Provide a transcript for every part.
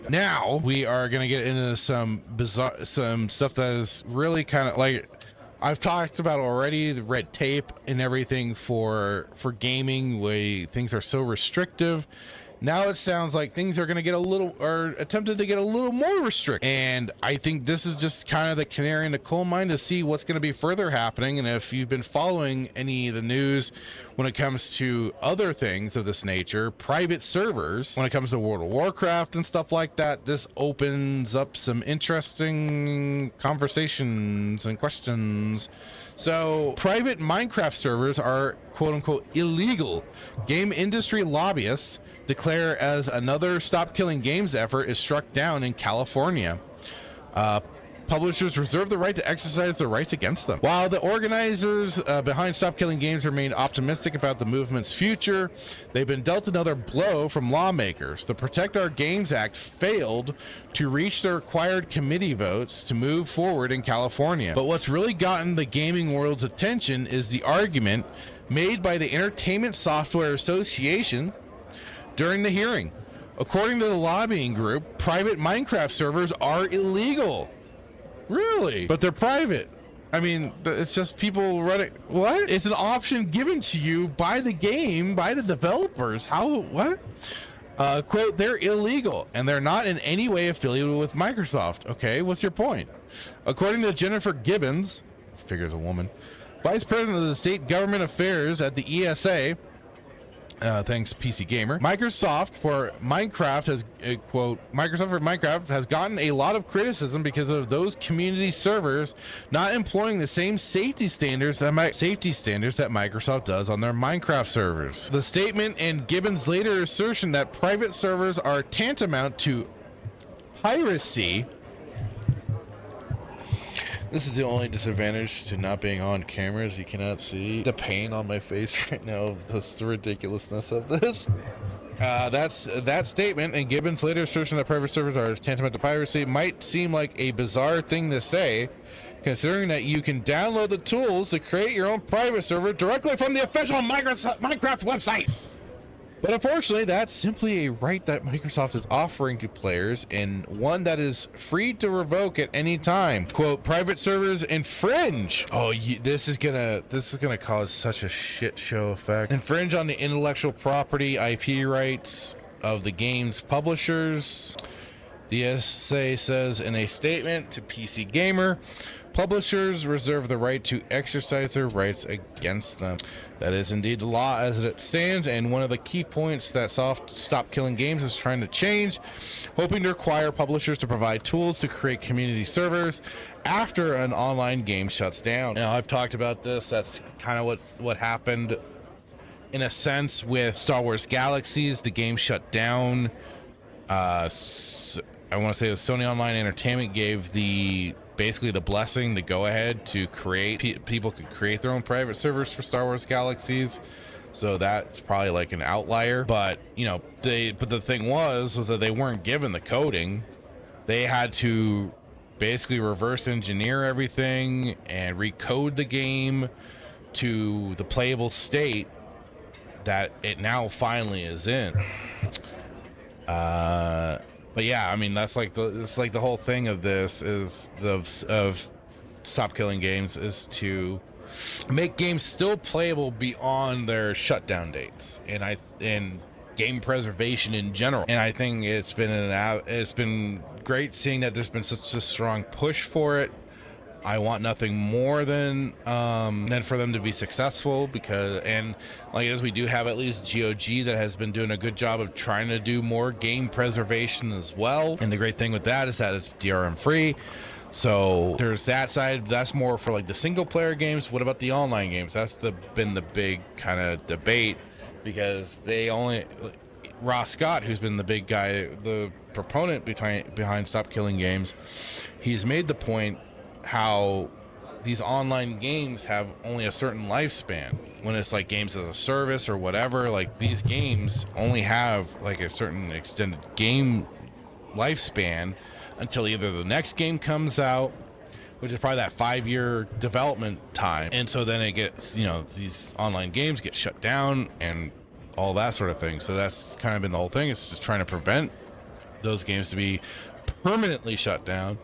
Now we are going to get into some stuff that is really kind of like I've talked about already, the red tape and everything for gaming, way things are so restrictive. Now it sounds like things are going to get a little, or attempted to get a little more restricted. And I think this is just kind of the canary in the coal mine to see what's going to be further happening. And if you've been following any of the news when it comes to other things of this nature, private servers, when it comes to World of Warcraft and stuff like that, this opens up some interesting conversations and questions. So private Minecraft servers are quote unquote illegal. Game industry lobbyists declare as another Stop Killing Games effort is struck down in California. Publishers reserve the right to exercise their rights against them. While the organizers behind Stop Killing Games remain optimistic about the movement's future, they've been dealt another blow from lawmakers. The Protect Our Games Act failed to reach the required committee votes to move forward in California. But what's really gotten the gaming world's attention is the argument made by the Entertainment Software Association during the hearing. According to the lobbying group, private Minecraft servers are illegal. Really? But they're private. I mean, it's just people running. What? It's an option given to you by the game, by the developers. How? What? Quote, they're illegal and they're not in any way affiliated with Microsoft. Okay, what's your point? According to Jennifer Gibbons, figures a woman, vice president of the state government affairs at the ESA, thanks PC Gamer, Microsoft for Minecraft has gotten a lot of criticism because of those community servers not employing the same safety standards that Microsoft does on their Minecraft servers. The statement and Gibbons' later assertion that private servers are tantamount to piracy. This is the only disadvantage to not being on camera, is you cannot see the pain on my face right now of the ridiculousness of this. That statement and Gibbons' later assertion that private servers are tantamount to piracy might seem like a bizarre thing to say, considering that you can download the tools to create your own private server directly from the official Minecraft website. But unfortunately, that's simply a right that Microsoft is offering to players, and one that is free to revoke at any time. Quote, private servers infringe. Oh, this is gonna cause such a shit show effect. Infringe on the intellectual property IP rights of the game's publishers. The SA says in a statement to PC Gamer, publishers reserve the right to exercise their rights against them. That is indeed the law as it stands, and one of the key points that Stop Killing Games is trying to change, hoping to require publishers to provide tools to create community servers after an online game shuts down. Now, I've talked about this. That's kind of what happened in a sense with Star Wars Galaxies. The game shut down. I want to say it was Sony Online Entertainment gave basically the blessing, the go ahead to create, people could create their own private servers for Star Wars Galaxies. So that's probably like an outlier, but the thing was that they weren't given the coding. They had to basically reverse engineer everything and recode the game to the playable state that it now finally is in. But yeah, I mean, that's like the whole thing of this is of Stop Killing Games is to make games still playable beyond their shutdown dates, and game preservation in general. And I think it's been great seeing that there's been such a strong push for it. I want nothing more than for them to be successful, and as we do have at least GOG that has been doing a good job of trying to do more game preservation as well. And the great thing with that is that it's DRM free. So there's that side. That's more for like the single player games. What about the online games? That's been the big kind of debate, because Ross Scott, who's been the big guy, the proponent behind Stop Killing Games, he's made the point how these online games have only a certain lifespan. When it's like games as a service or whatever, like these games only have like a certain extended game lifespan until either the next game comes out, which is probably that 5-year development time. And so then it gets, these online games get shut down and all that sort of thing. So that's kind of been the whole thing. It's just trying to prevent those games to be permanently shut down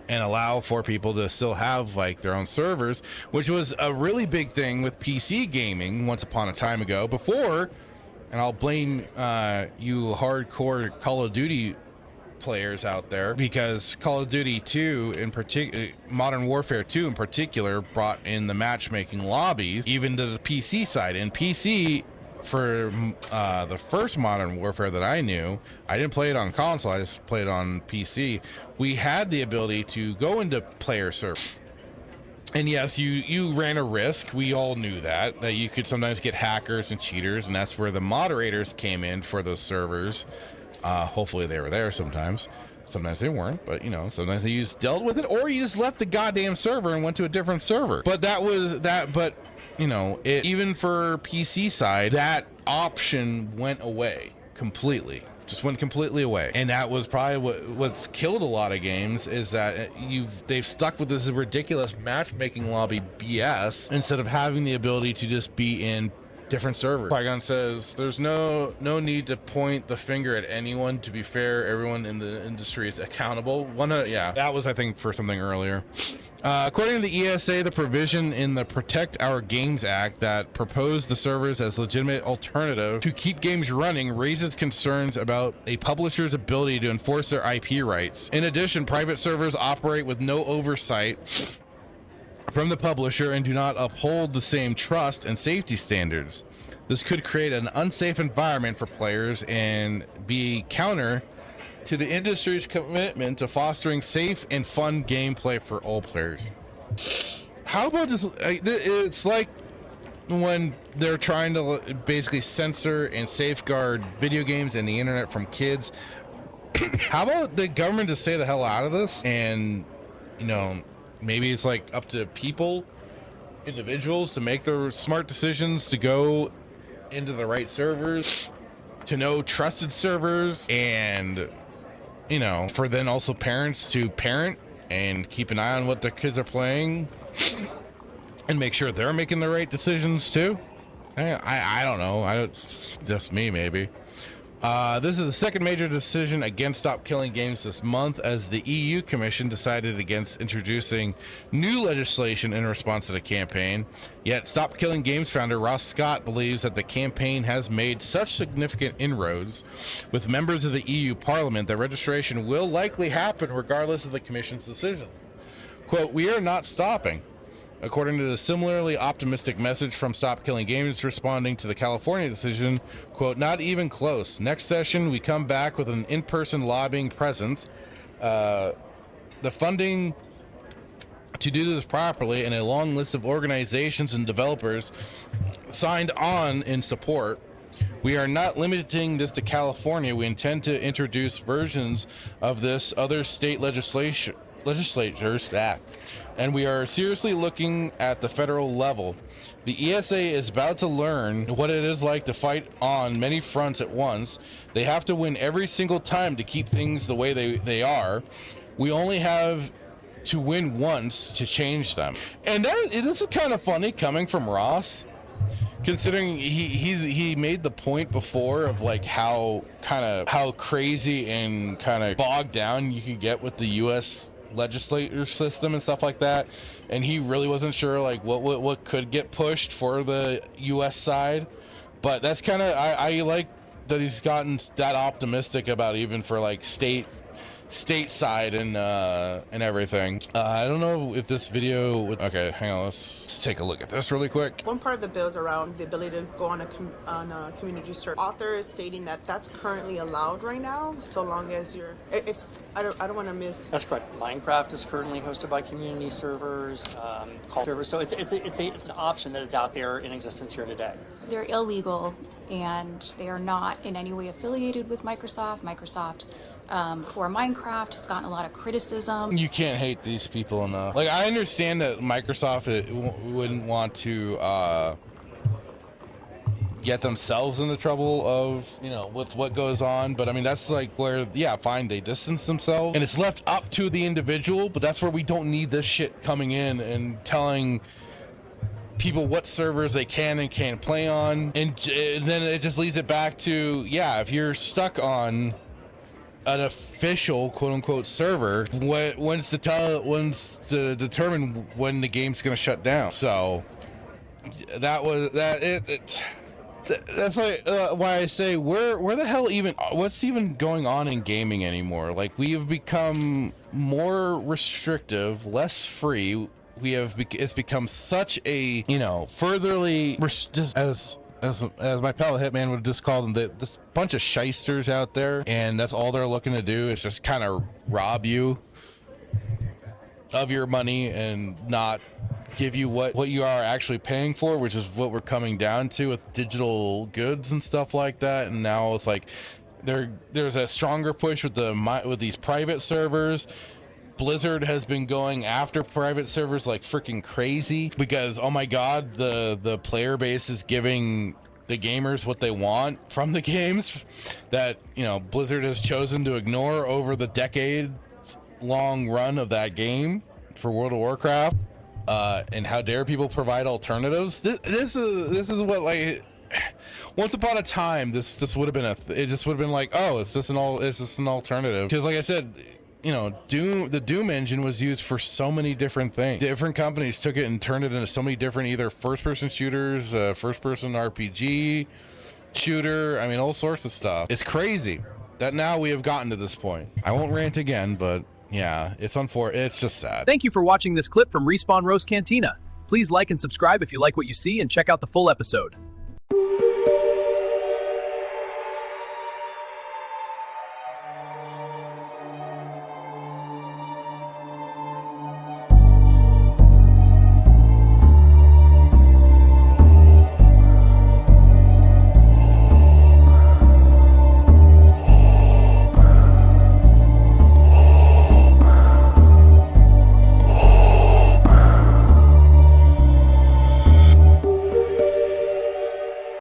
and allow for people to still have like their own servers, which was a really big thing with PC gaming once upon a time ago before. And I'll blame you hardcore Call of Duty players out there, because Call of Duty 2 in particular, Modern Warfare 2 in particular, brought in the matchmaking lobbies even to the PC side. And PC, for the first Modern Warfare that I knew, I didn't play it on console, I just played it on PC. We had the ability to go into player servers. And yes, you ran a risk. We all knew that you could sometimes get hackers and cheaters, and that's where the moderators came in for those servers. Hopefully they were there sometimes. Sometimes they weren't, but you know, sometimes they just dealt with it, or you just left the goddamn server and went to a different server. But that was that. But you know, even for PC side, that option went away completely. Just went completely away. And that was probably what's killed a lot of games, is that they've stuck with this ridiculous matchmaking lobby BS instead of having the ability to just be in different servers. Qui-Gon says there's no need to point the finger at anyone. To be fair, everyone in the industry is accountable. Yeah, that was, I think, for something earlier. According to the ESA, the provision in the Protect Our Games Act that proposed the servers as legitimate alternative to keep games running raises concerns about a publisher's ability to enforce their IP rights. In addition, private servers operate with no oversight from the publisher and do not uphold the same trust and safety standards. This could create an unsafe environment for players and be counter to the industry's commitment to fostering safe and fun gameplay for all players. How about this? It's like when they're trying to basically censor and safeguard video games and the internet from kids. How about the government just stay the hell out of this? And, you know, maybe it's like up to people, individuals, to make their smart decisions to go into the right servers, to know trusted servers, and, you know, for then also parents to parent and keep an eye on what their kids are playing and make sure they're making the right decisions too. I don't know. Just me, maybe. This is the second major decision against Stop Killing Games this month, as the EU Commission decided against introducing new legislation in response to the campaign. Yet Stop Killing Games founder Ross Scott believes that the campaign has made such significant inroads with members of the EU Parliament that registration will likely happen regardless of the Commission's decision. Quote, "We are not stopping." According to the similarly optimistic message from Stop Killing Games responding to the California decision, quote, "Not even close. Next session, we come back with an in-person lobbying presence. The funding to do this properly and a long list of organizations and developers signed on in support. We are not limiting this to California. We intend to introduce versions of this other state legislatures, and we are seriously looking at the federal level. The ESA is about to learn what it is like to fight on many fronts at once. They have to win every single time to keep things the way they are. We only have to win once to change them." And this is kind of funny coming from Ross, considering he made the point before of like how crazy and kind of bogged down you could get with the U.S. legislature system and stuff like that, and he really wasn't sure like what could get pushed for the US side. But that's kind of, I like that he's gotten that optimistic about even for like stateside and everything. I don't know if this video would, okay, hang on, let's take a look at this really quick. One part of the bill is around the ability to go on a community server. Author is stating that that's currently allowed right now, so long as you're, if I don't want to miss. That's correct. MineCraft is currently hosted by community servers, call servers. So it's an option that is out there in existence here today. They're illegal, and they are not in any way affiliated with Microsoft. Microsoft, for MineCraft, has gotten a lot of criticism. You can't hate these people enough. Like, I understand that Microsoft wouldn't want to get themselves into trouble of, you know, with what goes on, but I mean, that's like where, yeah, fine, they distance themselves and it's left up to the individual, but that's where we don't need this shit coming in and telling people what servers they can and can't play on. And then it just leads it back to, yeah, if you're stuck on an official quote unquote server when's to determine when the game's going to shut down. So that's like why I say where the hell even what's even going on in gaming anymore? Like, we have become more restrictive, less free. It's become such a, you know, furtherly as my pal Hitman would just call them, this bunch of shysters out there, and that's all they're looking to do is just kind of rob you of your money and not give you what you are actually paying for, which is what we're coming down to with digital goods and stuff like that. And now it's like there's a stronger push with these private servers. Blizzard has been going after private servers like freaking crazy because, oh my god, the player base is giving the gamers what they want from the games that, you know, Blizzard has chosen to ignore over the decades long run of that game for World of Warcraft. And how dare people provide alternatives? This is what, like, once upon a time this just would have been it just would have been like, oh, it's just an alternative, because like I said, you know, the Doom engine was used for so many different things. Different companies took it and turned it into so many different either first-person shooters, first-person RPG shooter. I mean, all sorts of stuff. It's crazy that now we have gotten to this point. I won't rant again, but yeah, it's just sad. Thank you for watching this clip from Respawn Roast Cantina. Please like and subscribe if you like what you see, and check out the full episode.